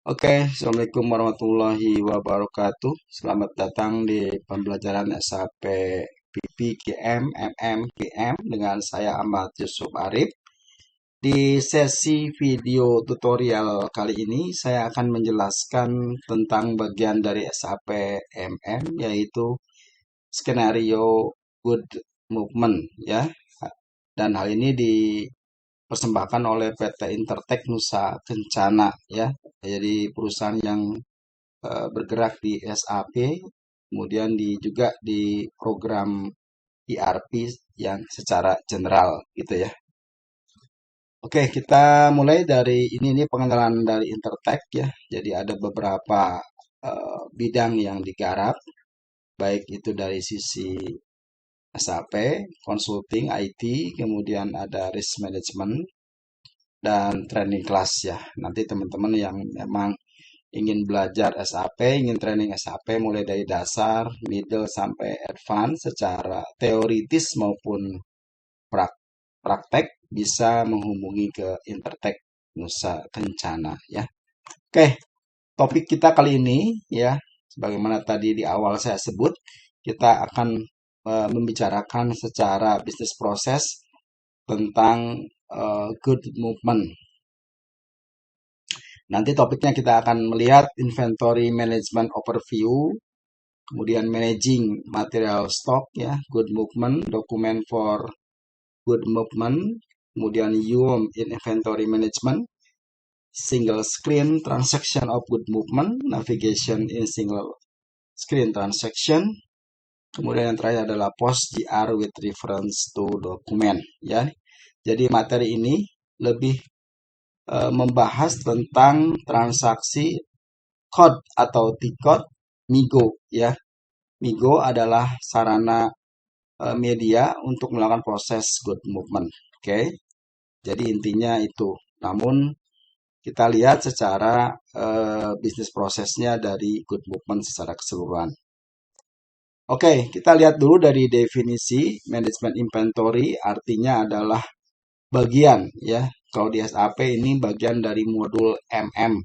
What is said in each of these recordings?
Oke, Assalamualaikum warahmatullahi wabarakatuh. Selamat datang di pembelajaran SAP PPKM, MM, PM dengan saya Ahmad Yusuf Arif. Di sesi video tutorial kali ini, saya akan menjelaskan tentang bagian dari SAP MM, yaitu skenario good movement, ya. Dan hal ini dipersembahkan oleh PT Intertek Nusa Kencana, ya. Jadi perusahaan yang bergerak di SAP, kemudian juga di program ERP yang secara general gitu ya. Oke, kita mulai dari ini pengenalan dari Intertek ya. Jadi ada beberapa bidang yang digarap, baik itu dari sisi SAP, consulting, IT, kemudian ada risk management dan training class ya. Nanti teman-teman yang memang ingin belajar SAP, ingin training SAP mulai dari dasar, middle sampai advance secara teoritis maupun praktek bisa menghubungi ke Intertek Nusa Kencana ya. Oke, topik kita kali ini ya, sebagaimana tadi di awal saya sebut, kita akan membicarakan secara bisnis proses tentang good movement. Nanti topiknya kita akan melihat inventory management overview, kemudian managing material stock ya, good movement, document for good movement, kemudian UM in inventory management, single screen transaction of good movement, navigation in single screen transaction, kemudian yang terakhir adalah post GR with reference to document ya. Jadi materi ini lebih membahas tentang transaksi code atau T-code MIGO ya. MIGO adalah sarana media untuk melakukan proses good movement. Oke. Jadi intinya itu. Namun kita lihat secara bisnis prosesnya dari good movement secara keseluruhan. Oke, kita lihat dulu dari definisi manajemen inventory, artinya adalah bagian ya. Kalau di SAP ini bagian dari modul MM.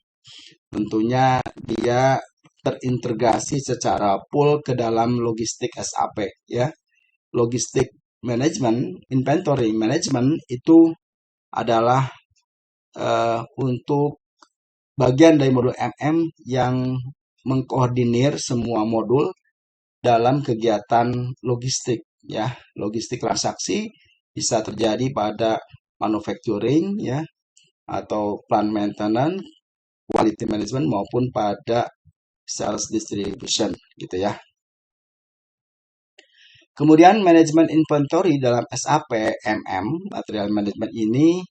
Tentunya dia terintegrasi secara full ke dalam logistik SAP ya. Logistik management, inventory management itu adalah untuk bagian dari modul MM yang mengkoordinir semua modul dalam kegiatan logistik ya. Logistik transaksi bisa terjadi pada manufacturing ya atau plant maintenance, quality management maupun pada sales distribution gitu ya. Kemudian manajemen inventory dalam SAP MM, material management ini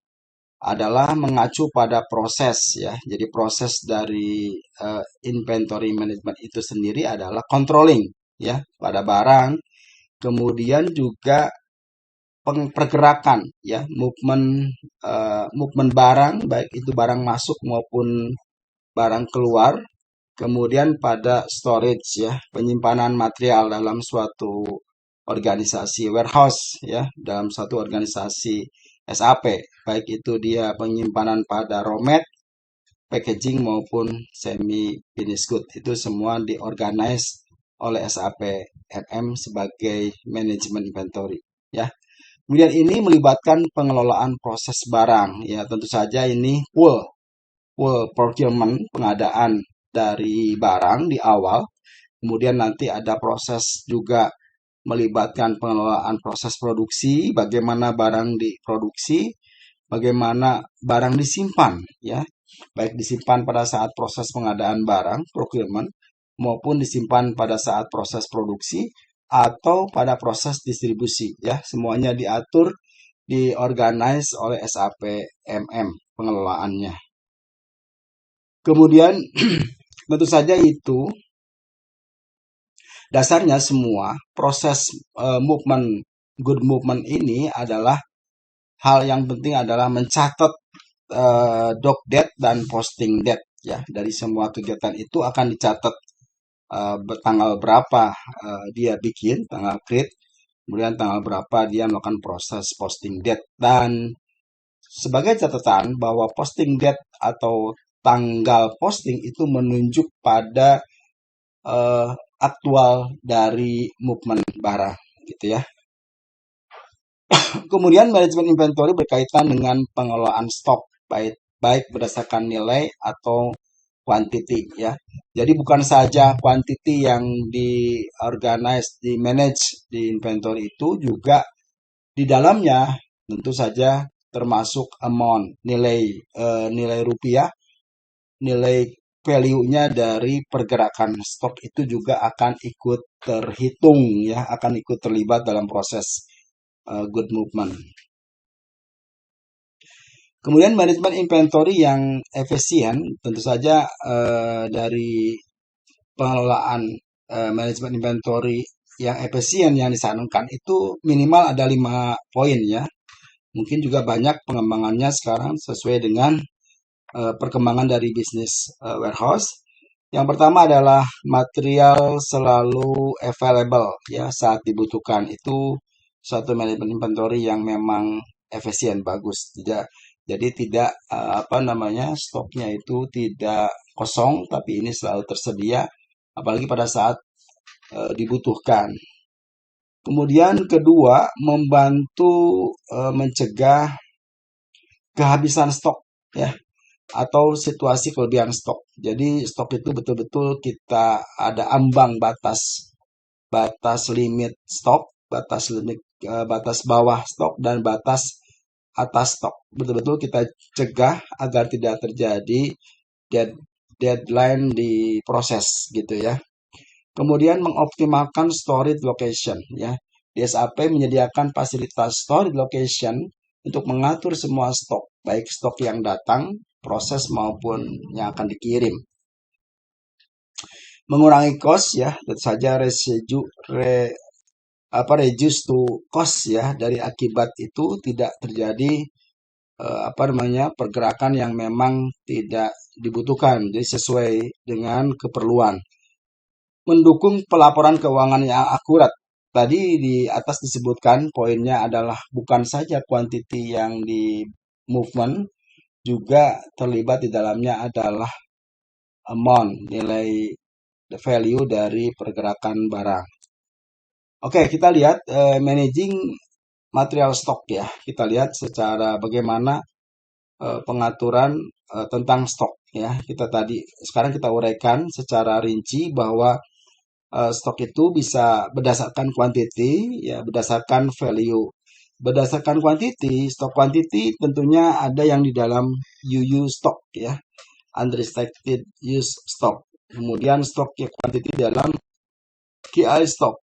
adalah mengacu pada proses ya. Jadi proses dari inventory management itu sendiri adalah controlling ya pada barang, kemudian juga pergerakan ya, movement barang baik itu barang masuk maupun barang keluar, kemudian pada storage ya, penyimpanan material dalam suatu organisasi warehouse ya, dalam satu organisasi SAP, baik itu dia penyimpanan pada raw mat, packaging maupun semi finished good, itu semua diorganize oleh SAP MM sebagai manajemen inventory ya. Kemudian ini melibatkan pengelolaan proses barang ya, tentu saja ini full procurement, pengadaan dari barang di awal, kemudian nanti ada proses juga melibatkan pengelolaan proses produksi, bagaimana barang diproduksi, bagaimana barang disimpan ya, baik disimpan pada saat proses pengadaan barang procurement maupun disimpan pada saat proses produksi atau pada proses distribusi ya, semuanya diatur, diorganize oleh SAP MM pengelolaannya. Kemudian tentu saja itu dasarnya semua proses movement good movement ini adalah hal yang penting adalah mencatat doc date dan posting date ya. Dari semua kegiatan itu akan dicatat tanggal berapa dia bikin, tanggal create, kemudian tanggal berapa dia melakukan proses posting date. Dan sebagai catatan bahwa posting date atau tanggal posting itu menunjuk pada aktual dari movement barang gitu ya. Kemudian manajemen inventory berkaitan dengan pengelolaan stok baik berdasarkan nilai atau quantity ya. Jadi bukan saja quantity yang di-organize, di-manage di inventory itu, juga di dalamnya tentu saja termasuk amount, nilai rupiah, nilai value-nya dari pergerakan stok itu juga akan ikut terhitung ya, akan ikut terlibat dalam proses good movement. Kemudian manajemen inventory yang efisien, tentu saja dari pengelolaan manajemen inventory yang efisien yang disarankan itu minimal ada 5 poin ya. Mungkin juga banyak pengembangannya sekarang sesuai dengan perkembangan dari bisnis warehouse. Yang pertama adalah material selalu available ya saat dibutuhkan. Itu suatu manajemen inventory yang memang efisien, bagus. Jadi tidak stoknya itu tidak kosong, tapi ini selalu tersedia, apalagi pada saat dibutuhkan. Kemudian kedua, membantu mencegah kehabisan stok ya, atau situasi kelebihan stok. Jadi stok itu betul-betul kita ada ambang batas limit stok, batas bawah stok, dan batas atas stok. Betul-betul kita cegah agar tidak terjadi deadline di proses gitu ya. Kemudian mengoptimalkan storage location ya. Di SAP menyediakan fasilitas storage location untuk mengatur semua stok, baik stok yang datang, proses maupun yang akan dikirim. Mengurangi cost ya, tentu saja reduce to cost ya, dari akibat itu tidak terjadi pergerakan yang memang tidak dibutuhkan, jadi sesuai dengan keperluan. Mendukung pelaporan keuangan yang akurat. Tadi di atas disebutkan poinnya adalah bukan saja quantity yang di movement, juga terlibat di dalamnya adalah amount, nilai value dari pergerakan barang. Oke, kita lihat managing material stock ya. Kita lihat secara bagaimana pengaturan tentang stok ya. Sekarang kita uraikan secara rinci bahwa stok itu bisa berdasarkan quantity ya, berdasarkan value. Berdasarkan quantity, stok quantity tentunya ada yang di dalam UU stock ya, unrestricted use stock. Kemudian stok quantity dalam KI stock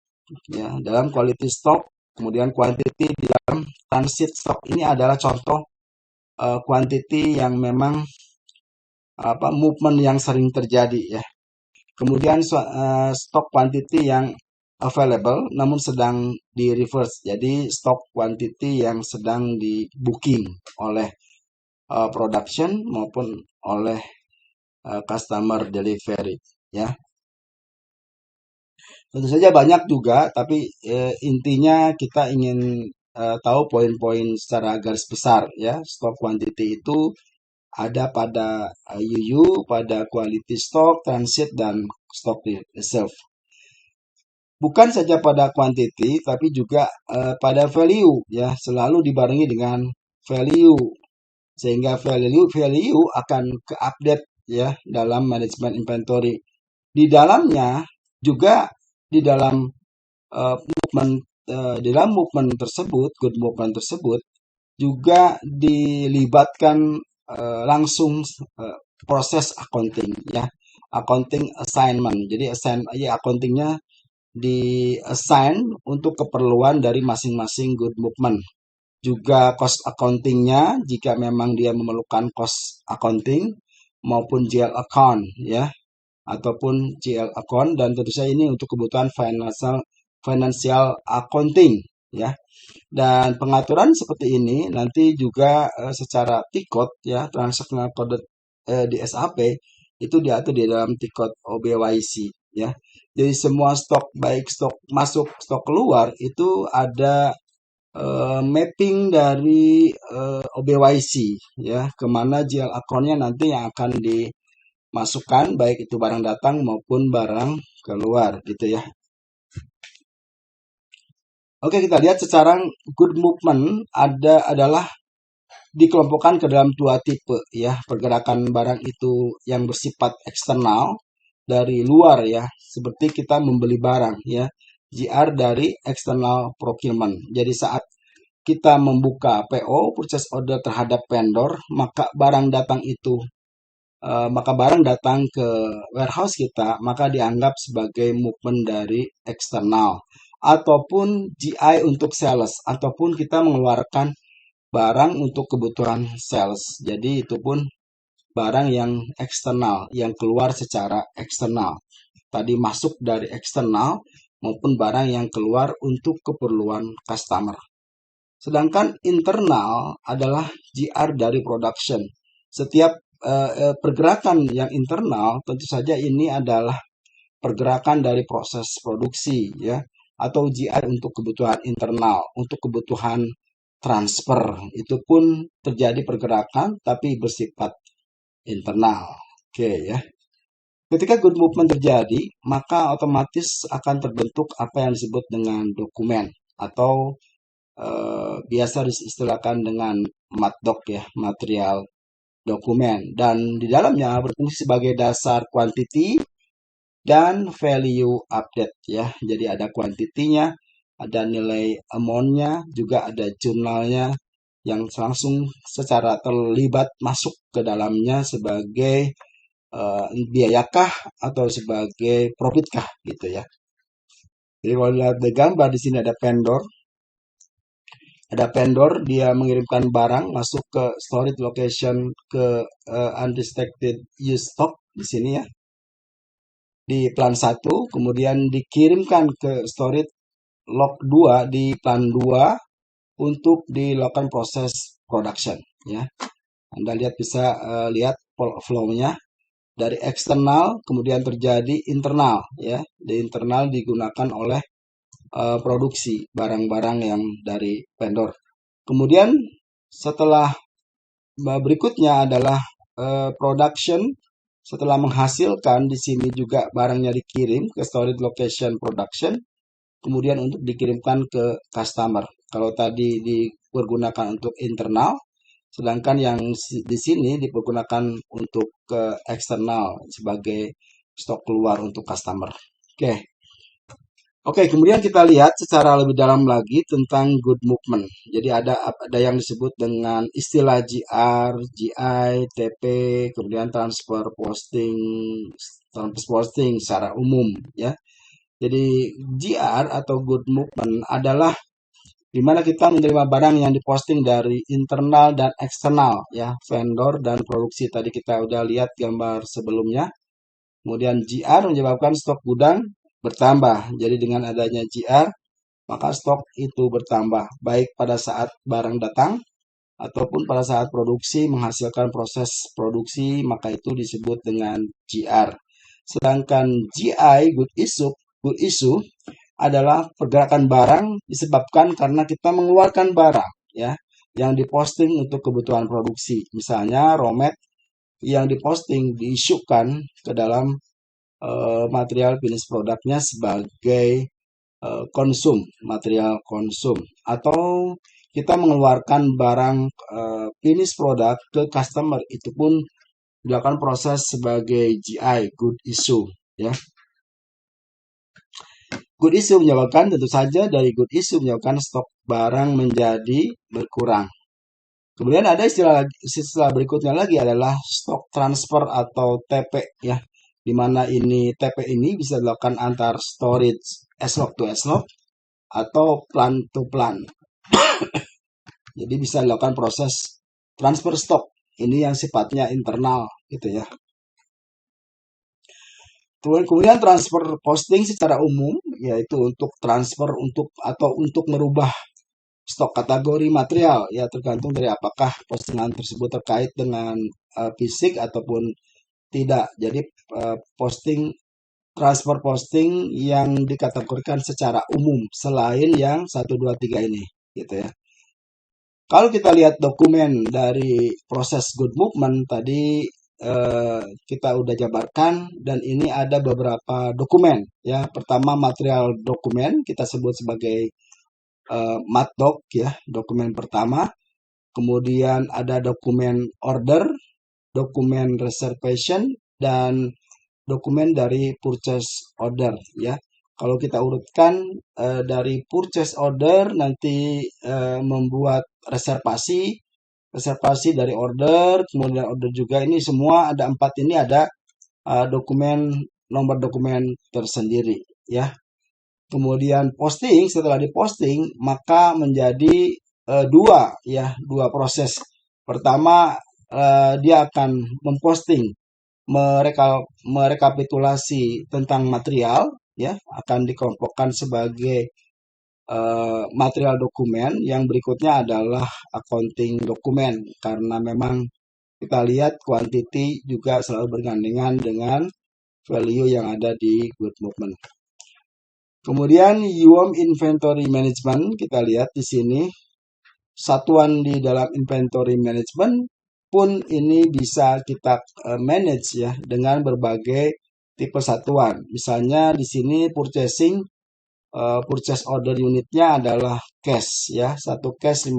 ya, dalam quality stock. Kemudian quantity di dalam transit stock. Ini adalah contoh quantity yang memang movement yang sering terjadi ya. Kemudian stok quantity yang available namun sedang di reverse. Jadi stok quantity yang sedang di booking oleh production maupun oleh customer delivery ya. Tentu saja banyak juga, tapi intinya kita ingin tahu poin-poin secara garis besar ya. Stok quantity itu ada pada UU, pada quality stock, transit, dan stock reserve. Bukan saja pada quantity, tapi juga pada value ya, selalu dibarengi dengan value, sehingga value akan ke-update ya dalam manajemen inventory. Di dalamnya juga di dalam movement tersebut, good movement tersebut juga dilibatkan langsung proses accounting ya, accounting assignment. Jadi accountingnya di assign untuk keperluan dari masing-masing good movement. Juga cost accountingnya jika memang dia memerlukan cost accounting maupun GL account ya, ataupun GL account, dan tentu saja ini untuk kebutuhan financial accounting ya. Dan pengaturan seperti ini nanti juga secara T-code ya, transactional code di SAP itu diatur di dalam T-code OBYC ya. Jadi semua stok, baik stok masuk, stok keluar, itu ada mapping dari OBYC ya, kemana GL account-nya nanti yang akan dimasukkan, baik itu barang datang maupun barang keluar gitu ya. Oke, kita lihat secara good movement adalah dikelompokkan ke dalam dua tipe ya, pergerakan barang itu yang bersifat eksternal dari luar ya, seperti kita membeli barang ya, GR dari external procurement. Jadi saat kita membuka PO purchase order terhadap vendor, maka barang datang ke warehouse kita, maka dianggap sebagai movement dari eksternal. Ataupun GI untuk sales, ataupun kita mengeluarkan barang untuk kebutuhan sales. Jadi itu pun barang yang eksternal, yang keluar secara eksternal. Tadi masuk dari eksternal maupun barang yang keluar untuk keperluan customer. Sedangkan internal adalah GR dari production. Setiap pergerakan yang internal tentu saja ini adalah pergerakan dari proses produksi ya, atau GR untuk kebutuhan internal, untuk kebutuhan transfer. Itu pun terjadi pergerakan tapi bersifat internal. Oke ya. Ketika good movement terjadi, maka otomatis akan terbentuk apa yang disebut dengan dokumen atau biasa diistilahkan dengan MATDOC ya, material dokumen, dan di dalamnya berfungsi sebagai dasar quantity dan value update ya. Jadi ada kuantitinya, ada nilai amount-nya, juga ada jurnalnya yang langsung secara terlibat masuk ke dalamnya sebagai biayakah atau sebagai profitkah gitu ya. Jadi kalau lihat di gambar di sini ada vendor, dia mengirimkan barang masuk ke storage location ke unrestricted use stock di sini ya, di plan 1, kemudian dikirimkan ke storage log 2 di plan 2 untuk dilakukan proses production ya. Anda bisa lihat flow-nya dari eksternal kemudian terjadi internal ya. Di internal digunakan oleh produksi barang-barang yang dari vendor. Kemudian setelah berikutnya adalah production. Setelah menghasilkan, di sini juga barangnya dikirim ke storage location production, kemudian untuk dikirimkan ke customer. Kalau tadi dipergunakan untuk internal, sedangkan yang di sini dipergunakan untuk ke eksternal sebagai stok keluar untuk customer. Oke. Oke, kemudian kita lihat secara lebih dalam lagi tentang good movement. Jadi ada yang disebut dengan istilah GR, GI, TP, kemudian transfer posting secara umum ya. Jadi GR atau good movement adalah di mana kita menerima barang yang diposting dari internal dan eksternal ya, vendor dan produksi. Tadi kita udah lihat gambar sebelumnya. Kemudian GR menyebabkan stok gudang bertambah. Jadi dengan adanya GR, maka stok itu bertambah, baik pada saat barang datang ataupun pada saat produksi menghasilkan proses produksi, maka itu disebut dengan GR. Sedangkan GI, good issue adalah pergerakan barang disebabkan karena kita mengeluarkan barang ya yang diposting untuk kebutuhan produksi. Misalnya romet yang diposting diisukan ke dalam material finish produknya sebagai material konsum, atau kita mengeluarkan barang finish produk ke customer, itu pun dilakukan proses sebagai GI, good issue ya. Good issue menyebabkan tentu saja dari good issue menyebabkan stok barang menjadi berkurang. Kemudian ada istilah berikutnya lagi adalah stock transfer atau TP ya, di mana ini TP ini bisa dilakukan antar storage S-log to S-log atau plan to plan. Jadi bisa dilakukan proses transfer stok. Ini yang sifatnya internal gitu ya. Kemudian transfer posting secara umum yaitu untuk transfer untuk merubah stok kategori material ya, tergantung dari apakah postingan tersebut terkait dengan fisik ataupun tidak. Jadi transfer posting yang dikategorikan secara umum selain yang 1, 2, 3 ini. gitu ya. Kalau kita lihat dokumen dari proses good movement tadi kita udah jabarkan dan ini ada beberapa dokumen ya. Pertama material dokumen kita sebut sebagai MATDoc ya, dokumen pertama. Kemudian ada dokumen order, dokumen reservation dan dokumen dari purchase order ya. Kalau kita urutkan dari purchase order nanti membuat reservasi, reservasi dari order, kemudian order juga ini semua ada 4 ini ada dokumen nomor dokumen tersendiri ya. Kemudian posting setelah diposting maka menjadi dua proses. Pertama dia akan memposting merekapitulasi tentang material ya akan dikelompokkan sebagai material dokumen. Yang berikutnya adalah accounting dokumen karena memang kita lihat quantity juga selalu bergandengan dengan value yang ada di good movement. Kemudian UOM inventory management kita lihat di sini satuan di dalam inventory management pun ini bisa kita manage ya dengan berbagai tipe satuan. Misalnya di sini purchasing purchase order unitnya adalah cash ya, satu cash 50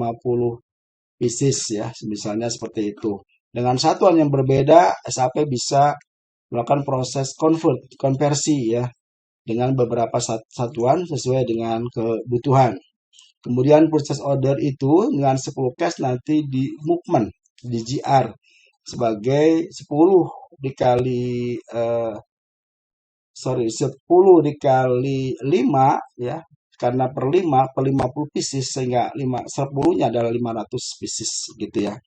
pieces ya, misalnya seperti itu. Dengan satuan yang berbeda, SAP bisa melakukan proses konversi ya dengan beberapa satuan sesuai dengan kebutuhan. Kemudian purchase order itu dengan 10 cash nanti di movement di GR sebagai 10 dikali 10 dikali 5 ya. Karena per 5 per 50 pieces sehingga 10-nya adalah 500 pieces gitu ya.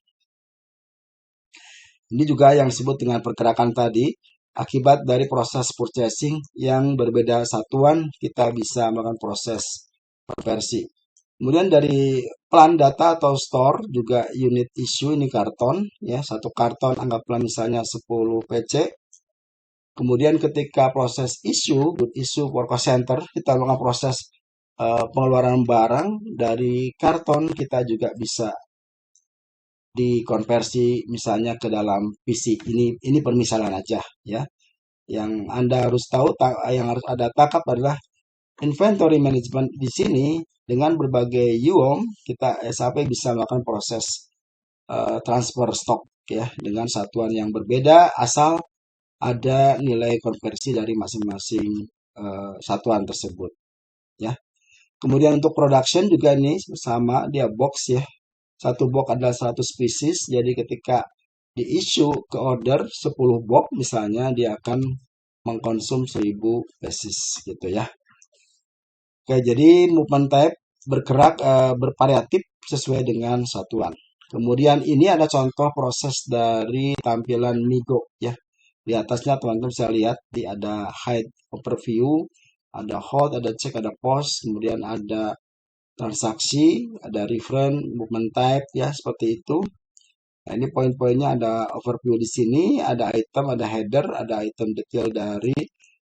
Ini juga yang disebut dengan pergerakan tadi. Akibat dari proses purchasing yang berbeda satuan, kita bisa melakukan proses konversi. Kemudian dari plan data atau store juga unit issue ini karton ya, satu karton anggaplah misalnya 10 PC. Kemudian ketika proses issue, good issue for cost center, kita melakukan proses pengeluaran barang dari karton kita juga bisa dikonversi misalnya ke dalam PC. Ini permisalan aja ya. Yang Anda harus tahu yang harus Anda tangkap adalah inventory management di sini dengan berbagai UOM kita SAP bisa melakukan proses transfer stok ya dengan satuan yang berbeda asal ada nilai konversi dari masing-masing satuan tersebut ya. Kemudian untuk production juga ini sama dia box ya. Satu box adalah 100 pieces jadi ketika di issue ke order 10 box misalnya dia akan mengkonsum 1000 pieces gitu ya. Oke, jadi movement type bergerak bervariatif sesuai dengan satuan. Kemudian ini ada contoh proses dari tampilan Migo ya. Di atasnya teman-teman bisa lihat ada hide overview, ada hold, ada check, ada pause, kemudian ada transaksi, ada reference, movement type ya seperti itu. Nah, ini poin-poinnya ada overview di sini, ada item, ada header, ada item detail dari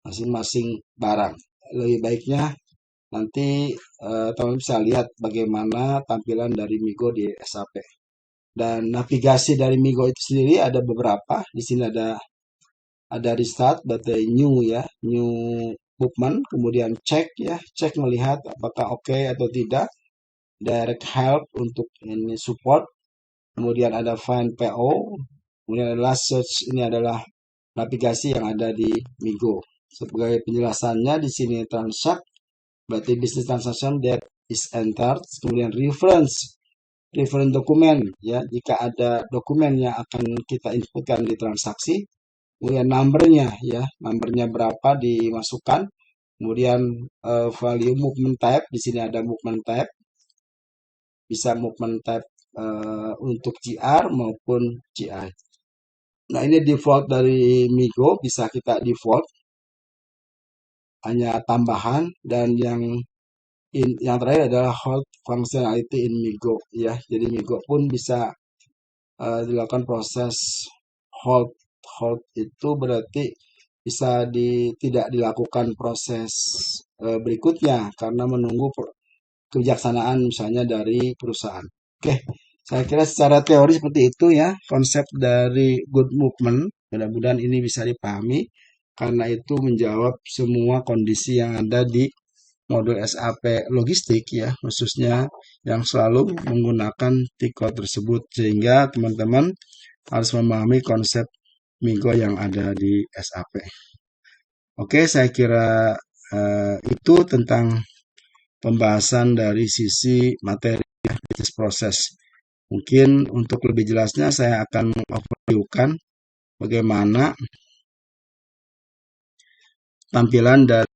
masing-masing barang. Lebih baiknya nanti teman bisa lihat bagaimana tampilan dari Migo di SAP. Dan navigasi dari Migo itu sendiri ada beberapa. Di sini ada restart, berarti new ya, new movement. Kemudian check ya, cek melihat apakah oke atau tidak. Direct help untuk ini support. Kemudian ada find PO. Kemudian adalah search, ini adalah navigasi yang ada di Migo. Sebagai penjelasannya di sini transact berarti business transaction that is entered. Kemudian reference dokumen ya, jika ada dokumen yang akan kita inputkan di transaksi. Kemudian numbernya ya, numbernya berapa dimasukkan. Kemudian value movement type, di sini ada movement type, bisa movement type untuk GR maupun GI. Nah ini default dari Migo, bisa kita default hanya tambahan, dan yang terakhir adalah hold functionality in Migo ya. Jadi Migo pun bisa dilakukan proses hold. Hold itu berarti bisa tidak dilakukan proses berikutnya karena menunggu kebijaksanaan misalnya dari perusahaan. Oke, saya kira secara teori seperti itu ya konsep dari good movement. Mudah-mudahan ini bisa dipahami karena itu menjawab semua kondisi yang ada di modul SAP logistik ya, khususnya yang selalu menggunakan Tiko tersebut sehingga teman-teman harus memahami konsep Migo yang ada di SAP. Oke, saya kira itu tentang pembahasan dari sisi materi bisnis proses. Mungkin untuk lebih jelasnya saya akan mengoverviewkan bagaimana tampilan dari